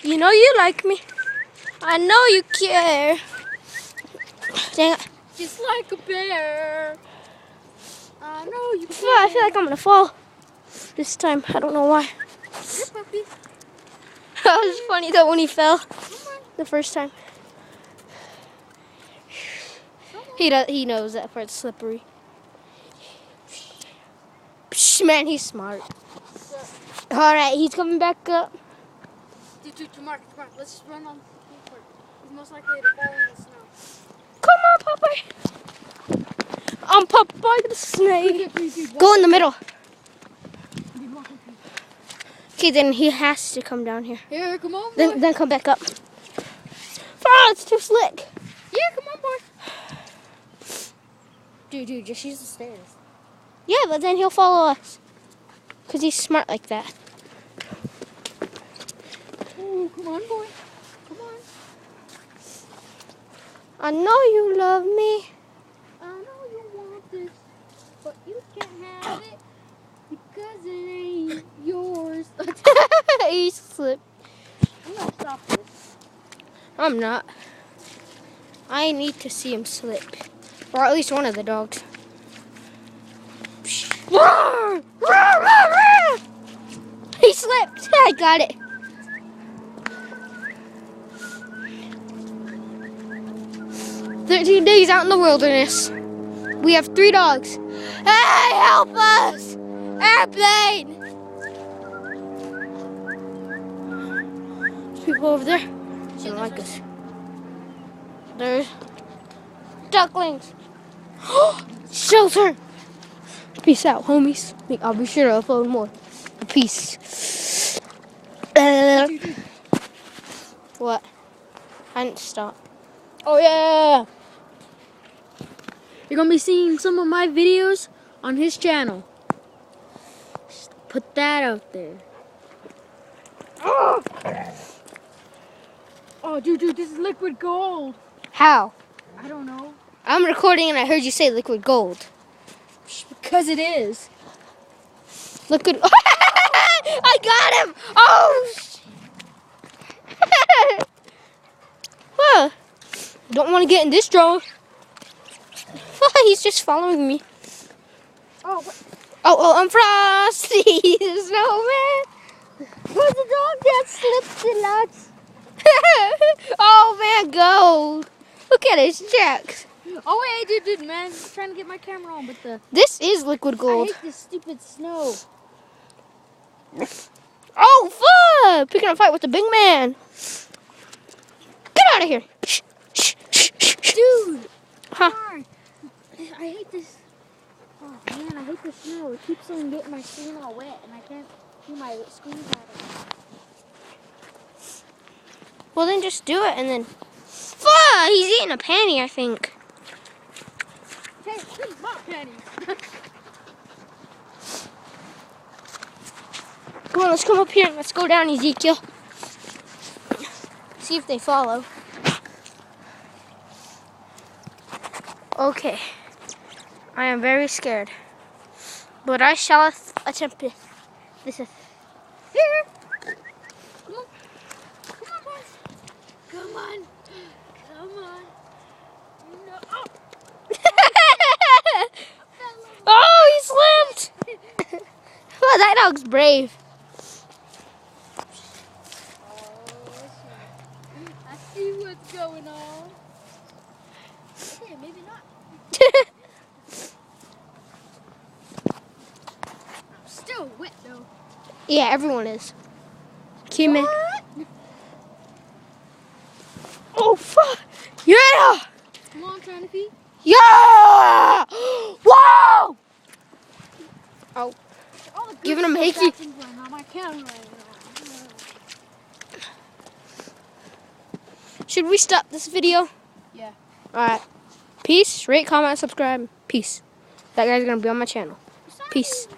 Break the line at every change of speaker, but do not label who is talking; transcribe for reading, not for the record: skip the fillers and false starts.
You know you like me. I know you care. Dang it.
Just like a bear. I know you care.
I feel like I'm gonna fall this time. I don't know why.
Here, puppy.
That was funny though when he fell the first time. He knows that part's slippery. Psh, man, he's smart. All right, he's coming back up.
Dude, Mark, let's just run on the skateboard. He's most likely to fall in the snow.
Come on, Popeye. I'm Popeye the snake. Go in the middle. Okay, then he has to come down here.
Here, come on, boy.
Then come back up. Oh, it's too slick.
Yeah, come on, boy.
Dude, just use the stairs. Yeah, but then he'll follow us. Because he's smart like that.
Oh, come on, boy. Come on.
I know you love me.
I know you want this, but you can't have it because it ain't yours.
He slipped.
I'm gonna stop this.
I'm not. I need to see him slip. Or at least one of the dogs. Roar! Roar, roar, roar! He slipped. I got it. "13 days out in the wilderness. We have 3 dogs. Hey, help us! Airplane!" There's people over there. They don't like us. There's ducklings. Shelter. Peace out, homies. I'll be sure to upload more. Peace. What? I didn't stop.
Oh, yeah. You're going to be seeing some of my videos on his channel. Just put that out there. Oh, dude, this is liquid gold.
How?
I don't know.
I'm recording and I heard you say liquid gold.
Because it is.
Liquid. I got him! Oh! Huh. Don't want to get in this drone. He's just following me.
Oh,
I'm Frosty the Snowman. Where's the dog that slipped the nuts? Oh man, gold. Look at his checks.
Oh wait, dude, man. I'm trying to get my camera on, but
This is liquid gold.
I hate this stupid snow.
Oh, fun! Picking a fight with the big man. Get out of here.
Dude.
Huh?
Darn. I hate this. Oh man, I hate the snow. It keeps on getting my screen all wet, and I can't do my screen pattern.
Well, then just do it and then. Fuck! He's eating a panty, I think.
Hey, this is my panties.
Come on, let's come up here and let's go down, Ezekiel. See if they follow. Okay. I am very scared. But I shall attempt it. This is.
Here. Come on. Come on, boys. Come on. Come on. No. Oh.
Oh, he slipped! Well, that dog's brave.
I see what's going on. Okay, maybe not. I'm still wet though.
Yeah, everyone is. Came in. Oh, fuck! Yeah!
Come on, trying to feet.
Yeah! Whoa! Oh,
All the
giving him a hickey.
on my camera right now.
Should we stop this video?
Yeah.
Alright. Peace. Rate, comment, subscribe. Peace. That guy's gonna be on my channel. Peace.